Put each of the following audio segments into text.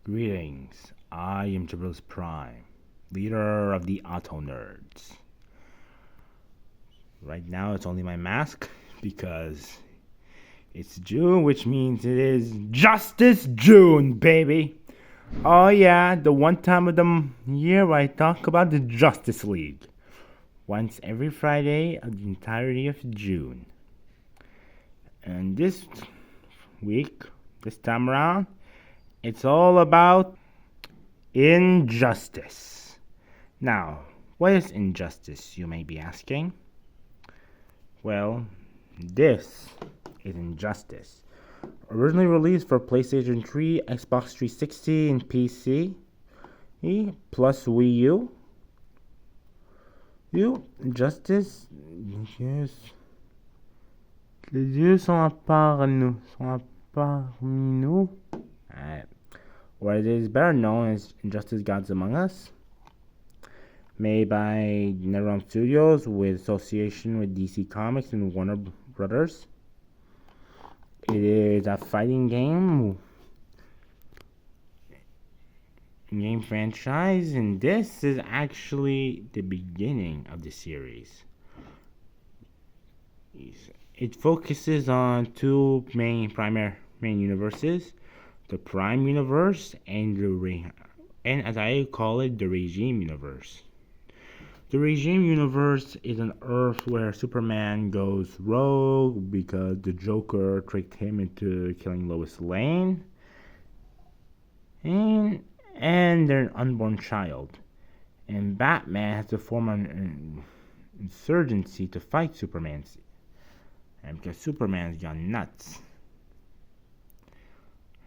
Greetings, I am Jabrils Prime, leader of the Auto Nerds. Right now it's only my mask because it's June, which means it is Justice June, baby! Oh yeah, the one time of the year where I talk about the Justice League. Once every Friday of the entirety of June. And this week, this time around, it's all about injustice. Now, what is injustice, you may be asking? Well, this is Injustice. Originally released for PlayStation 3, Xbox 360, and PC, plus Wii U. Injustice, yes. Les dieux sont à part nous, parmi nous. What it is better known as Injustice Gods Among Us, made by NetherRealm Studios with association with DC Comics and Warner Brothers. It is a fighting game franchise, and this is actually the beginning of the series. It focuses on two main universes, the Prime Universe and as I call it, the Regime Universe. The Regime Universe is an Earth where Superman goes rogue because the Joker tricked him into killing Lois Lane, and their unborn child. And Batman has to form an insurgency to fight Superman, and because Superman's gone nuts.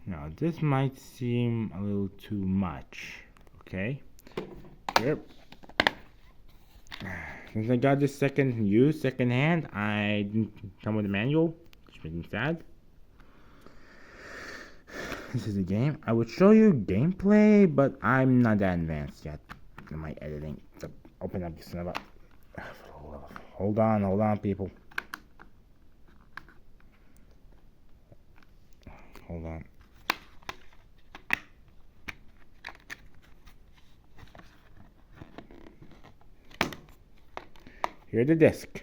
Now, this might seem a little too much, okay? Yep. Since I got this second hand, I didn't come with a manual, which makes me sad. This is a game. I would show you gameplay, but I'm not that advanced yet in my editing. So open up this number. Hold on, people. Hold on. Here's the disc.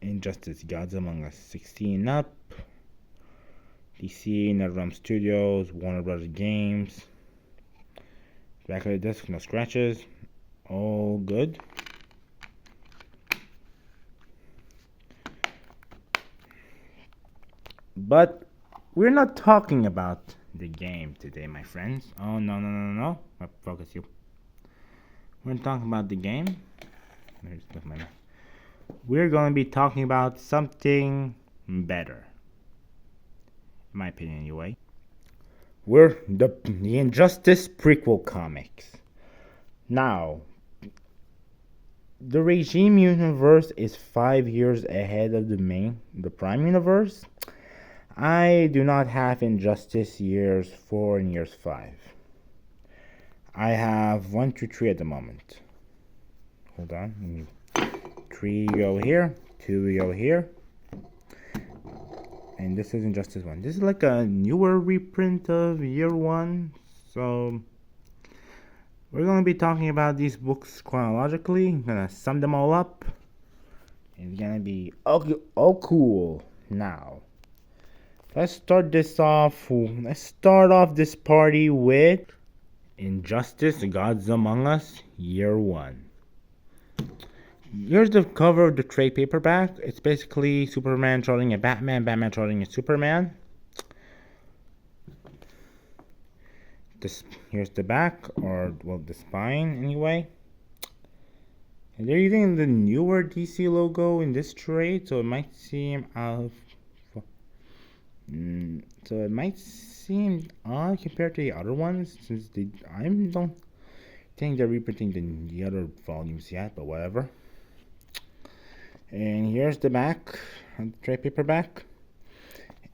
Injustice Gods Among Us 16 up. DC, NetherRealm Studios, Warner Brothers Games. Back of the disc, no scratches. All good. But we're not talking about the game today, my friends. Oh, no. Focus you. We're talking about the game. We're going to be talking about something better. In my opinion, anyway. We're the Injustice prequel comics. Now, the Regime universe is 5 years ahead of the Prime universe. I do not have Injustice years 4 and years 5. I have 1 through 3 at the moment. Hold on. 3 go here, 2 go here. And this is Injustice 1. This is like a newer reprint of year 1. So we're going to be talking about these books chronologically. I'm going to sum them all up. It's going to be all cool. Now, let's start off this party with Injustice Gods Among Us Year 1. Here's the cover of the trade paperback. It's basically Superman trolling a Batman, Batman trolling a Superman. Here's the back, or the spine anyway. And they're using the newer DC logo in this trade, so it might seem odd compared to the other ones, since I don't think they're reprinting the other volumes yet, but whatever. And here's the back of the trade paperback.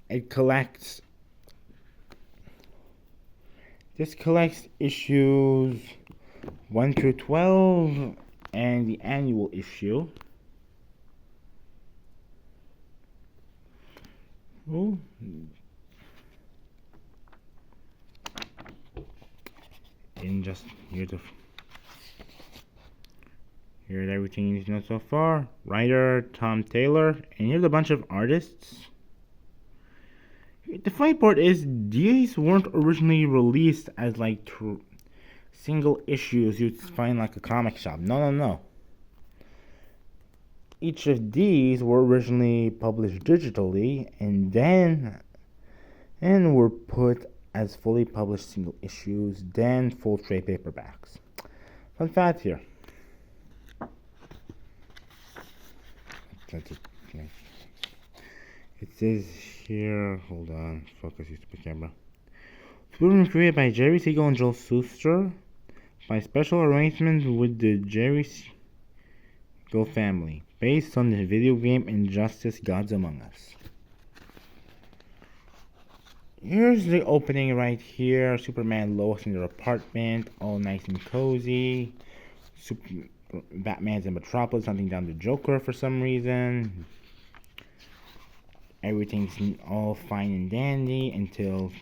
It collects issues 1 through 12 and the annual issue. Oh, and just here's everything you need to know so far. Writer Tom Taylor, and here's a bunch of artists. The funny part is these weren't originally released as like single issues you'd find like a comic shop. No. Each of these were originally published digitally and were put as fully published single issues, then full trade paperbacks. Fun fact here. It says here, hold on, focus, use the camera. It was created by Jerry Siegel and Joel Shuster by special arrangement with the Jerry Siegel family, based on the video game Injustice: Gods Among Us. Here's the opening right here. Superman, Lois in their apartment, all nice and cozy. Batman's in Metropolis, hunting down the Joker for some reason. Everything's all fine and dandy until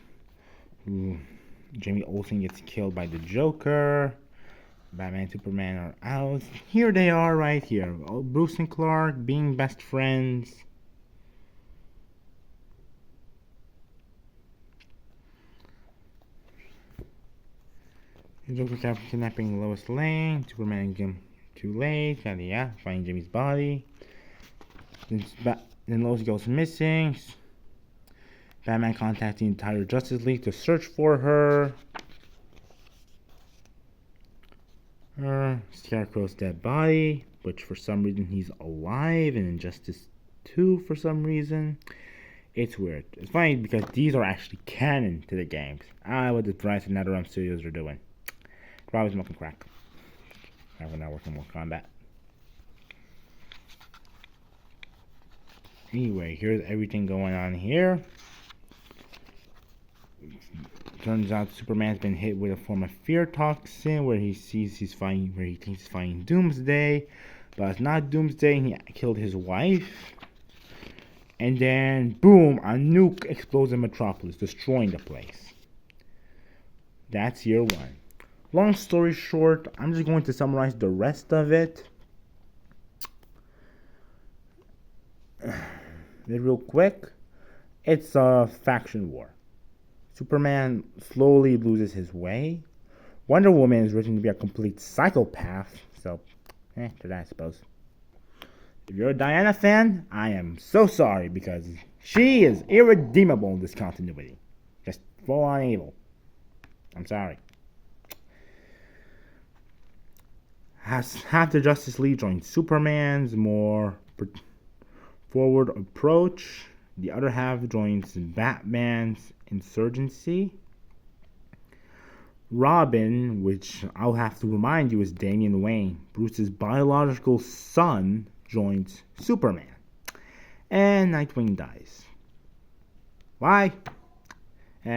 Jamie Olsen gets killed by the Joker. Batman and Superman are out. Here they are right here. Bruce and Clark being best friends. The Joker kidnapping Lois Lane. Superman again too late. Yeah, finding Jimmy's body. Then Lois goes missing. Batman contacts the entire Justice League to search for her. Scarecrow's dead body, which for some reason he's alive in Injustice 2 for some reason. It's weird. It's funny because these are actually canon to the games. What the Bryce and NetherRealm Studios are doing. Probably smoking crack. We're not working more combat. Anyway, here's everything going on here. Turns out Superman's been hit with a form of fear toxin where he thinks he's fighting Doomsday, but it's not Doomsday, and he killed his wife. And then, boom, a nuke explodes in Metropolis, destroying the place. That's year one. Long story short, I'm just going to summarize the rest of it. Real quick, it's a faction war. Superman slowly loses his way. Wonder Woman is written to be a complete psychopath, so, to that I suppose. If you're a Diana fan, I am so sorry because she is irredeemable in this continuity. Just full on evil. I'm sorry. Half the Justice League joins Superman's more forward approach. The other half joins Batman's insurgency. Robin, which I'll have to remind you is Damian Wayne, Bruce's biological son, joins Superman. And Nightwing dies. Why?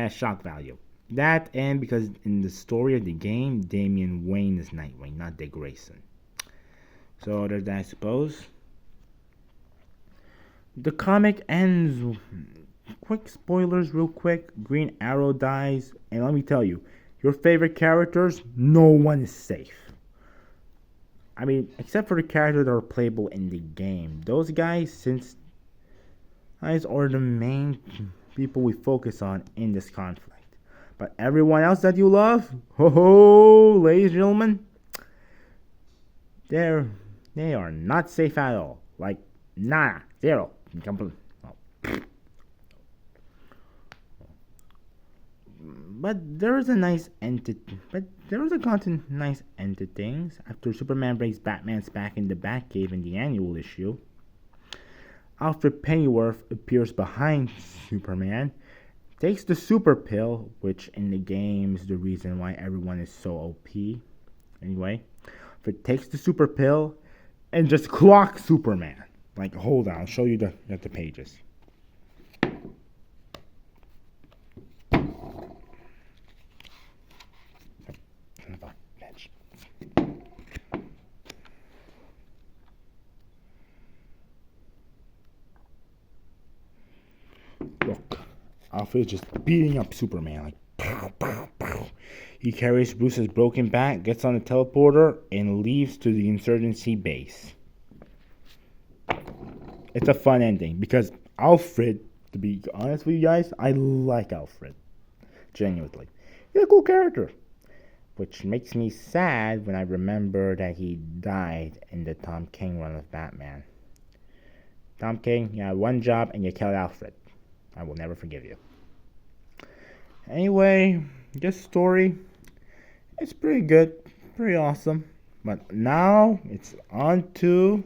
Shock value. That and because in the story of the game, Damian Wayne is Nightwing, not Dick Grayson. So there's that, I suppose. The comic ends. Quick spoilers, real quick. Green Arrow dies, and let me tell you, your favorite characters, no one is safe. I mean, except for the characters that are playable in the game. Those guys are the main people we focus on in this conflict. But everyone else that you love, ladies and gentlemen, they are not safe at all. Like, nada, zero. But there is a nice end to nice end to things. After Superman breaks Batman's back in the Batcave in the annual issue, Alfred Pennyworth appears behind Superman, takes the super pill, which in the game is the reason why everyone is so OP. Anyway, Alfred takes the super pill and just clocks Superman. Like, hold on, I'll show you the pages. Alfred is just beating up Superman, like pow, pow, pow. He carries Bruce's broken bat, gets on the teleporter, and leaves to the insurgency base. It's a fun ending because Alfred, to be honest with you guys, I like Alfred. Genuinely. He's a cool character. Which makes me sad when I remember that he died in the Tom King run of Batman. Tom King, you had one job and you killed Alfred. I will never forgive you. Anyway, this story, it's pretty good, pretty awesome. But now it's on to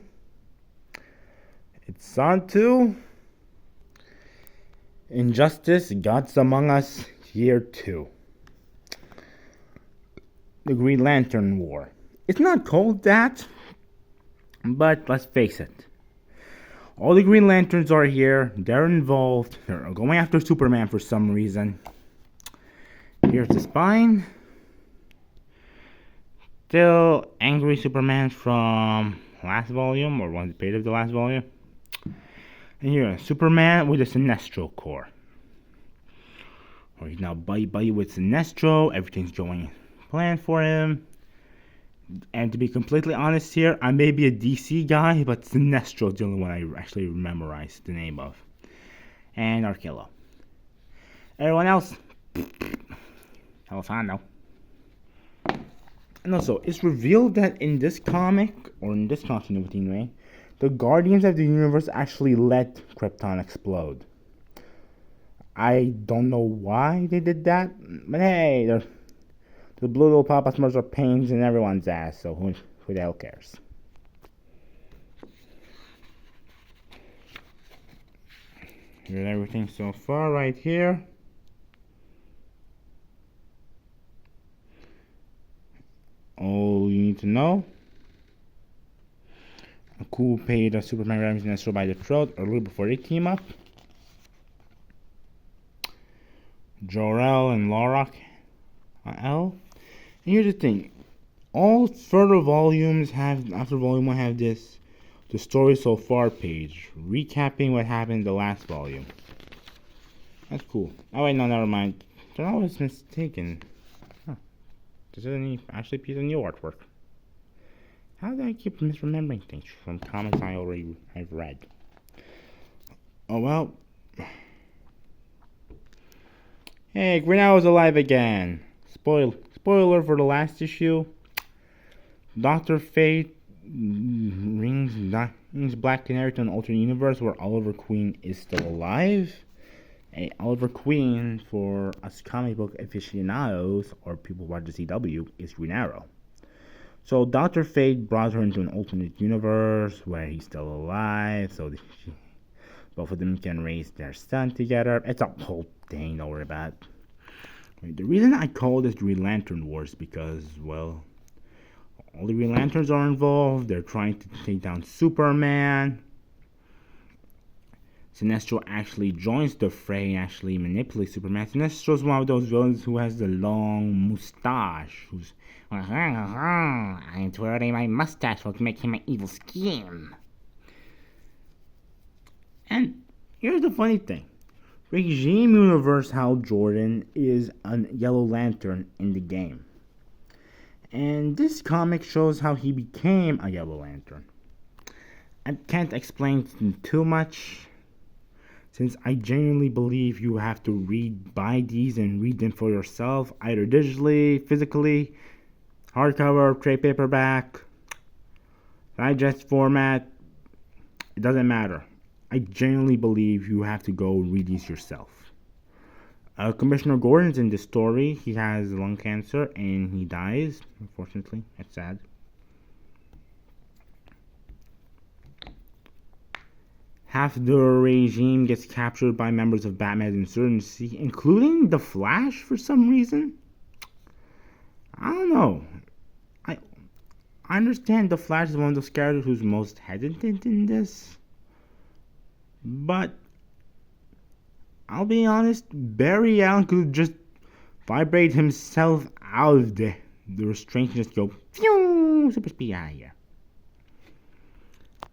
Injustice Gods Among Us Year 2. The Green Lantern War. It's not called that, but let's face it. All the Green Lanterns are here. They're involved. They're going after Superman for some reason. Here's the spine. Still angry Superman from last volume, or one page of the last volume. And here, Superman with a Sinestro core. Or he's now buddy with Sinestro. Everything's going planned for him. And to be completely honest here, I may be a DC guy, but Sinestro is the only one I actually memorized the name of. And Arkello. Everyone else, hell if I know. And also, it's revealed that in this comic, or in this continuity anyway, the Guardians of the Universe actually let Krypton explode. I don't know why they did that, but hey, the blue little Papa Smurfs are pains in everyone's ass, so who the hell cares? Here's everything so far right here. All you need to know. A cool page of Superman grabs Sinestro by the throat a little before they team up. Jor-El and Lorak L. And here's the thing. All further volumes have, after volume 1, have this, the story so far page, recapping what happened in the last volume. That's cool. Oh wait, no, never mind. I was mistaken. Huh. This isn't actually a piece of new artwork. How do I keep misremembering things from comics I've read? Oh well. Hey, Green Arrow's alive again. Spoiler for the last issue. Dr. Fate brings Black Canary to an alternate universe where Oliver Queen is still alive. Oliver Queen, for us comic book aficionados or people who watch the CW, is Green Arrow. So Dr. Fate brought her into an alternate universe where he's still alive, so both of them can raise their son together. It's a whole thing, don't worry about it. The reason I call this Green Lantern Wars is because, well, all the Green Lanterns are involved. They're trying to take down Superman. Sinestro actually joins the fray and actually manipulates Superman. Sinestro's one of those villains who has the long mustache, who's I'm twirling my mustache will make him my evil scheme. And here's the funny thing. Regime Universe Hal Jordan is a Yellow Lantern in the game. And this comic shows how he became a Yellow Lantern. I can't explain too much, since I genuinely believe you have to buy these and read them for yourself, either digitally, physically, hardcover, trade paperback, digest format. It doesn't matter. I genuinely believe you have to go read these yourself. Commissioner Gordon's in this story. He has lung cancer and he dies, unfortunately. That's sad. Half the regime gets captured by members of Batman's insurgency, including the Flash for some reason. I don't know. I understand the Flash is one of those characters who's most hesitant in this. But I'll be honest, Barry Allen could just vibrate himself out of the restraint and just go phew, super speed out of here.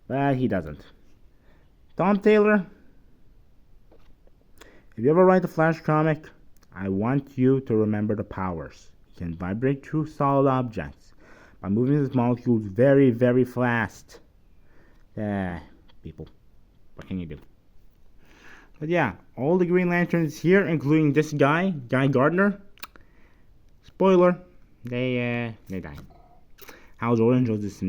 But he doesn't. Tom Taylor, If you ever write a Flash comic, I want you to remember the powers. You can vibrate through solid objects by moving these molecules very, very fast. People, what can you do? But yeah, all the Green Lanterns here, including this guy, Guy Gardner. Spoiler, they die. Hal Jordan joins the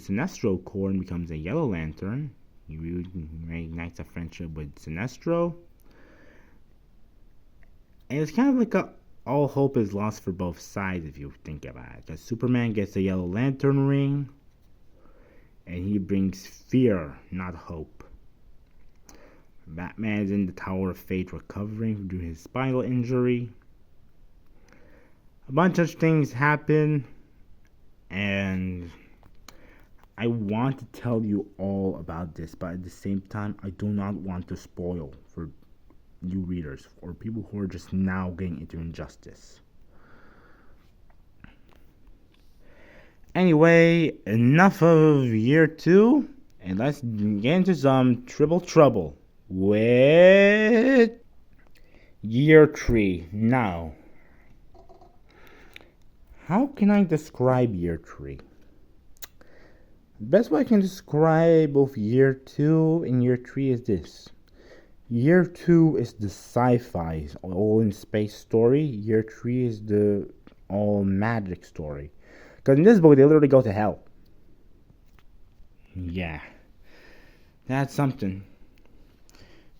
Sinestro Corps and becomes a Yellow Lantern. He reignites a friendship with Sinestro. And it's kind of like all hope is lost for both sides if you think about it. Because Superman gets a Yellow Lantern ring, and he brings fear, not hope. Batman is in the Tower of Fate recovering due to his spinal injury. A bunch of things happen, and I want to tell you all about this, but at the same time, I do not want to spoil for new readers or people who are just now getting into Injustice. Anyway, enough of year 2, and let's get into some triple trouble with year 3 now. How can I describe year 3? The best way I can describe both year 2 and year 3 is this. Year 2 is the sci-fi, all in space story. Year 3 is the all magic story. Because in this book, they literally go to hell. Yeah. That's something.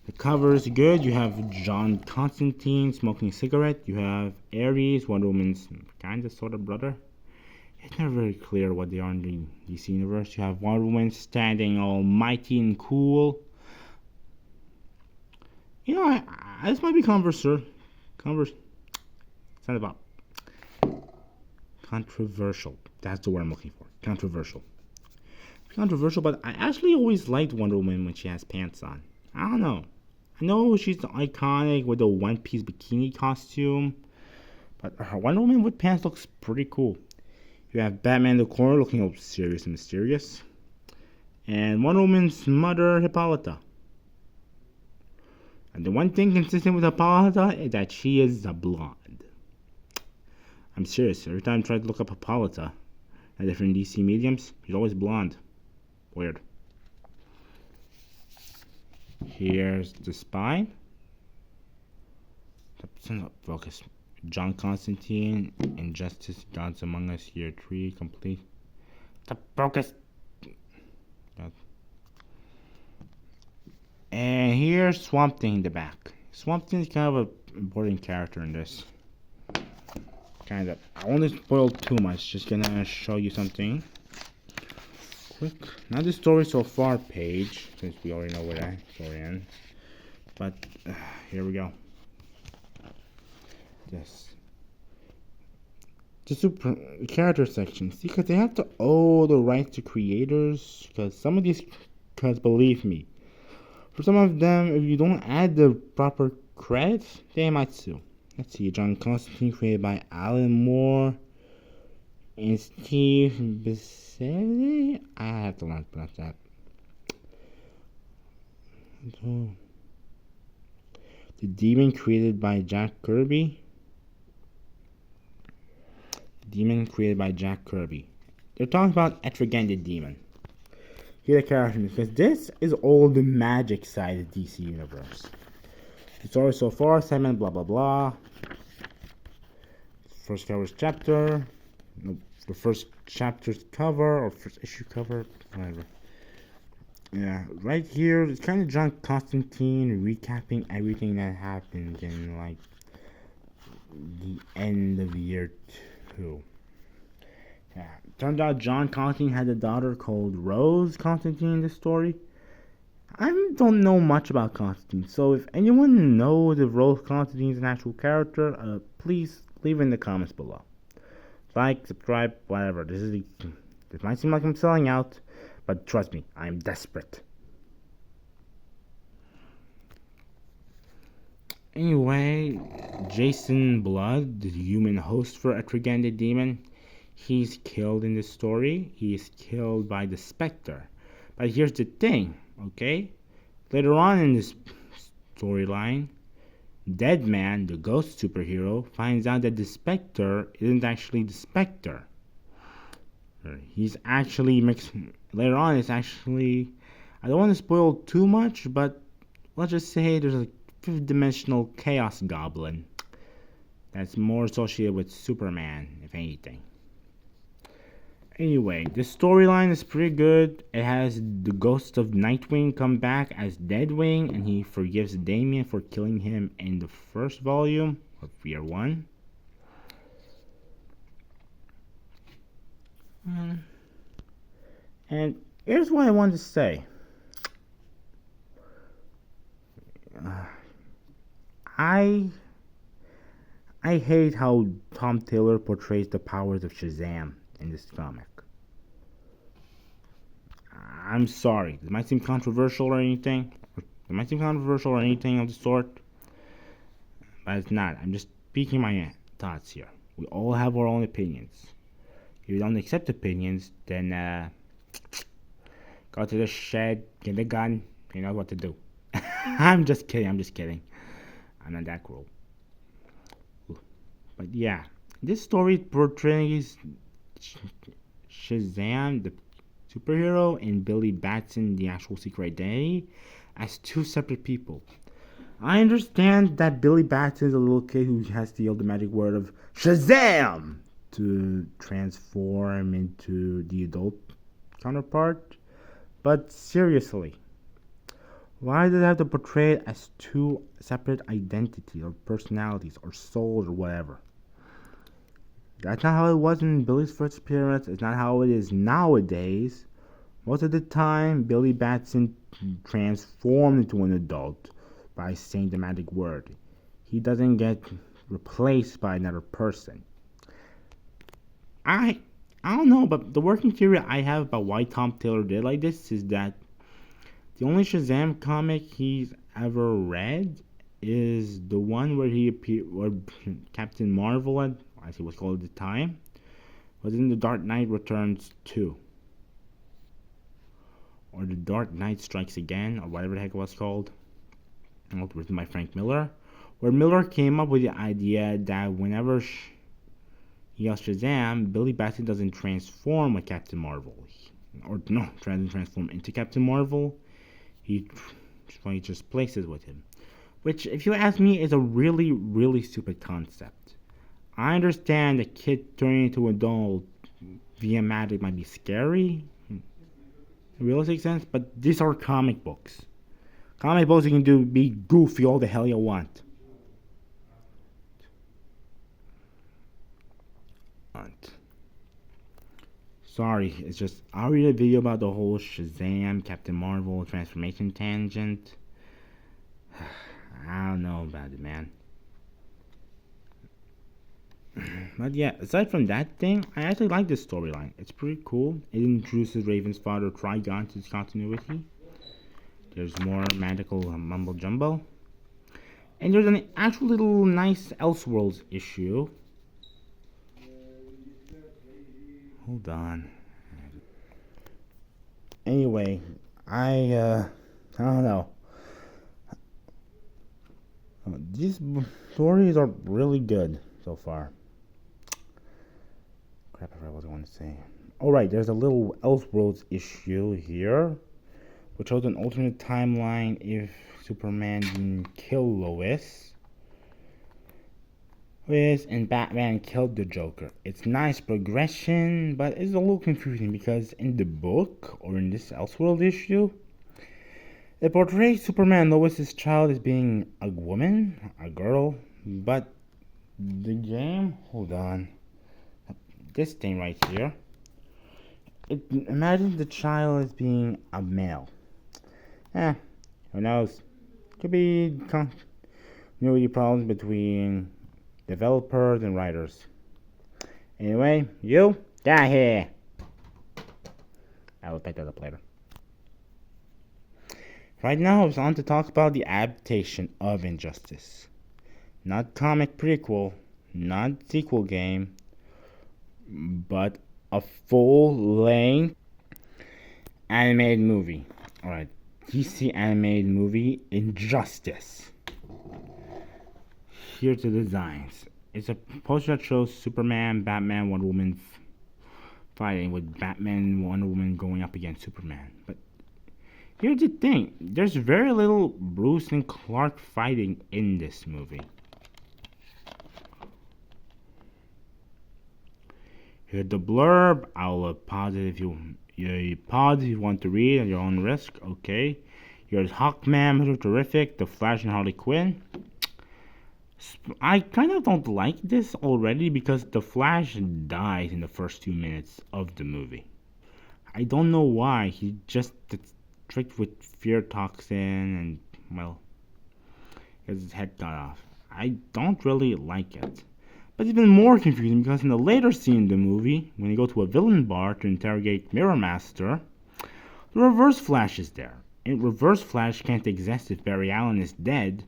The cover is good. You have John Constantine smoking a cigarette. You have Ares, Wonder Woman's kind of sort of brother. It's never very clear what they are in the DC universe. You have Wonder Woman standing all mighty and cool. You know, this might be controversial. It's not about controversial. That's the word I'm looking for. Controversial, but I actually always liked Wonder Woman when she has pants on. I don't know. I know she's iconic with the one-piece bikini costume, but her Wonder Woman with pants looks pretty cool. You have Batman in the corner looking all serious and mysterious, and Wonder Woman's mother, Hippolyta. And the one thing consistent with Hippolyta is that she is a blonde. I'm serious. Every time I try to look up Hippolyta at different DC mediums, she's always blonde. Weird. Here's the spine. Focus. John Constantine, Injustice, Gods Among Us, Year 3, complete. The focus. And here's Swamp Thing in the back. Swamp Thing is kind of an important character in this. Kind of. I won't spoil too much. Just gonna show you something quick. Not the story so far page, since we already know where that story ends. But here we go. This. The super character section. See, because they have to owe the rights to creators. Because some of these, because believe me, for some of them, if you don't add the proper credits, they might sue. Let's see, John Constantine, created by Alan Moore and Steve Buscemi. I have to learn to pronounce that. The Demon, created by Jack Kirby. Demon, created by Jack Kirby. They're talking about Etrigan the Demon. Here are the characters, because this is all the magic side of the DC universe. The story so far, segment, blah blah blah. First cover's chapter. Nope, the first chapter's cover, or first issue cover, whatever. Yeah, right here, it's kind of John Constantine recapping everything that happened in, like, the end of year 2. Yeah, turned out John Constantine had a daughter called Rose Constantine in the story. I don't know much about Constantine, so if anyone knows if Rose Constantine is an actual character, please leave it in the comments below. Like, subscribe, whatever. This might seem like I'm selling out, but trust me, I'm desperate. Anyway, Jason Blood, the human host for Etrigan the Demon, he's killed in this story. He is killed by the Spectre. But here's the thing, okay? Later on in this storyline, Deadman, the ghost superhero, finds out that the Spectre isn't actually the Spectre. He's actually mixed. Later on, it's actually. I don't want to spoil too much, but let's just say there's a fifth dimensional chaos goblin that's more associated with Superman, if anything. Anyway, the storyline is pretty good. It has the ghost of Nightwing come back as Deadwing, and he forgives Damian for killing him in the first volume of Year 1. And here's what I want to say. I hate how Tom Taylor portrays the powers of Shazam in this comic. I'm sorry. It might seem controversial or anything. Of the sort. But it's not. I'm just speaking my thoughts here. We all have our own opinions. If you don't accept opinions, then go to the shed, get a gun, you know what to do. I'm just kidding. I'm not that cruel. But yeah, this story portrays Shazam, the superhero, and Billy Batson, the actual secret identity, as two separate people. I understand that Billy Batson is a little kid who has to yell the magic word of Shazam to transform into the adult counterpart, but seriously, why does it have to portray it as two separate identities or personalities or souls or whatever? That's not how it was in Billy's first appearance. It's not how it is nowadays. Most of the time, Billy Batson transformed into an adult by saying the magic word. He doesn't get replaced by another person. I don't know, but the working theory I have about why Tom Taylor did like this is that the only Shazam comic he's ever read is the one where he appeared, where Captain Marvel, as he was called at the time, was in The Dark Knight Returns 2. Or The Dark Knight Strikes Again, or whatever the heck it was called. Written by Frank Miller. Where Miller came up with the idea that whenever he yells Shazam, Billy Batson doesn't transform like Captain Marvel. Doesn't transform into Captain Marvel. He just places with him. Which, if you ask me, is a really, really stupid concept. I understand a kid turning into an adult via magic might be scary, in a realistic sense, but these are comic books. Comic books you can be goofy all the hell you want. Sorry, it's just I'll read a video about the whole Shazam, Captain Marvel transformation tangent. I don't know about it, man. But yeah, aside from that thing, I actually like this storyline. It's pretty cool. It introduces Raven's father, Trigon, to its continuity. There's more magical mumbo jumbo. And there's an actual little nice Elseworlds issue. Hold on. Anyway, I don't know. These stories are really good so far. Crap, I forgot what I want to say. Alright, there's a little Elseworlds issue here, which shows an alternate timeline if Superman didn't kill Lois. And Batman killed the Joker. It's nice progression, but it's a little confusing because in the book, or in this Elseworld issue, it portrays Superman and Lois' child as being a woman, a girl, but the game, hold on, this thing right here, imagine the child as being a male. Who knows? Could be continuity problems between developers and writers. Anyway, you, get here. I will pick that up later. Right now, it's on to talk about the adaptation of Injustice. Not comic prequel, not sequel game, but a full-length animated movie. Alright, DC animated movie Injustice. here's the designs. It's a poster that shows Superman, Batman, Wonder Woman fighting, with Batman and Wonder Woman going up against Superman. But here's the thing, there's very little Bruce and Clark fighting in this movie. Here's the blurb. I'll pause it if you want to read at your own risk. Okay. Here's Hawkman, Mr. Terrific, The Flash, and Harley Quinn. I kind of don't like this already because The Flash dies in the first 2 minutes of the movie. I don't know why. He just gets tricked with fear toxin and, well, his head cut off. I don't really like it. But it's even more confusing because in the later scene in the movie, when they go to a villain bar to interrogate Mirror Master, the Reverse Flash is there. And Reverse Flash can't exist if Barry Allen is dead.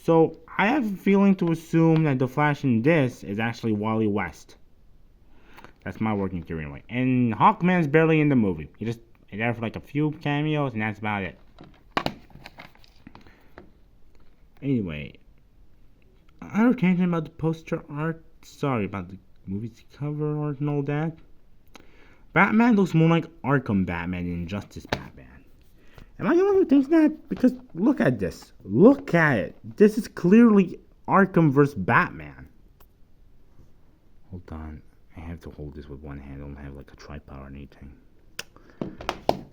So I have a feeling to assume that the Flash in this is actually Wally West. That's my working theory anyway. And Hawkman's barely in the movie. He's there for like a few cameos and that's about it. Anyway, another tangent about the poster art. Sorry about the movie's cover art and all that. Batman looks more like Arkham Batman than Justice Batman. Am I the one who thinks that? Because look at this. Look at it. This is clearly Arkham vs. Batman. Hold on. I have to hold this with one hand. I don't have like a tripod or anything.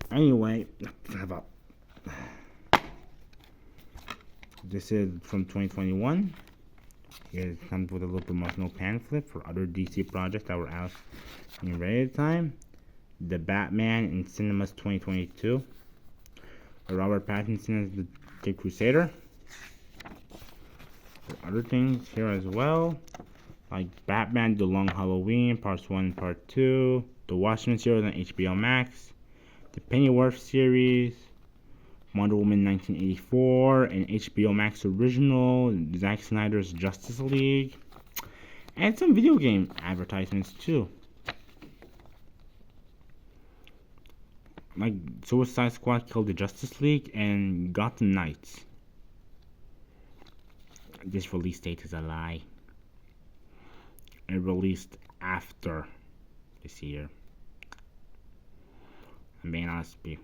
Anyway, how about this is from 2021. It comes with a little promotional pamphlet for other DC projects that were out in rated time. The Batman in Cinemas 2022. Robert Pattinson as the Cape Crusader. There are other things here as well, like Batman The Long Halloween, Parts 1 and Part 2, the Watchmen series on HBO Max, the Pennyworth series, Wonder Woman 1984, an HBO Max original, Zack Snyder's Justice League, and some video game advertisements too. Like Suicide Squad Killed the Justice League and Gotham Knights. This release date is a lie. It released after this year. I'm being honest with you.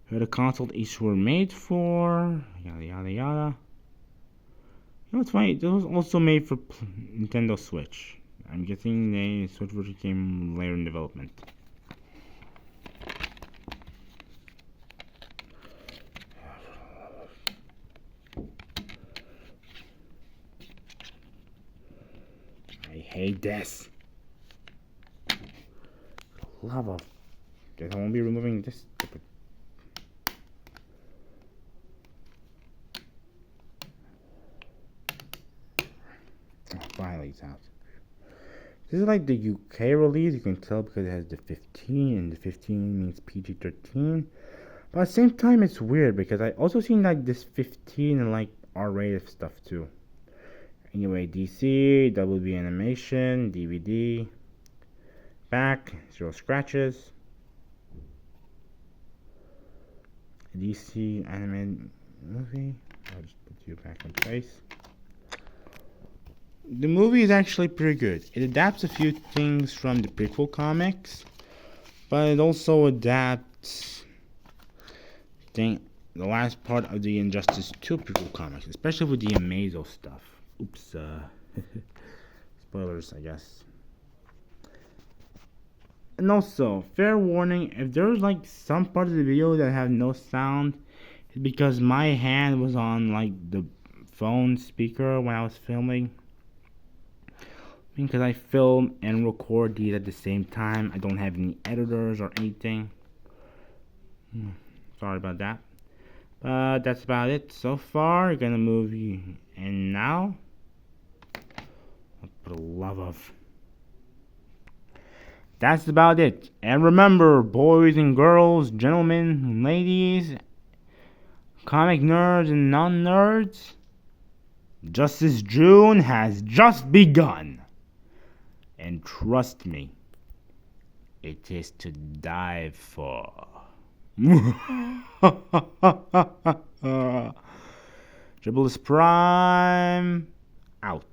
Here the console each were made for, yada yada yada. You know what's funny? This was also made for Nintendo Switch. I'm guessing the Switch version came later in development. I hate this. Love of. Guess I won't be removing this stupid. Oh, finally it's out. This is like the UK release. You can tell because it has the 15, and the 15 means PG-13. But at the same time, it's weird because I also seen like this 15 and like R-rated stuff too. Anyway, DC, WB Animation, DVD, back, 0 scratches. DC animated movie. I'll just put you back in place. The movie is actually pretty good. It adapts a few things from the prequel comics, but it also adapts the last part of the Injustice 2 prequel comics, especially with the Amazo stuff. Oops, spoilers, I guess. And also, fair warning, if there's like some parts of the video that have no sound, it's because my hand was on like the phone speaker when I was filming. Because I film and record these at the same time. I don't have any editors or anything. Sorry about that. But that's about it so far. Gonna move you. And now, for the love of. That's about it. And remember, boys and girls, gentlemen and ladies, comic nerds and non-nerds, Justice June has just begun. And trust me, it is to die for. Dribble is prime. Out.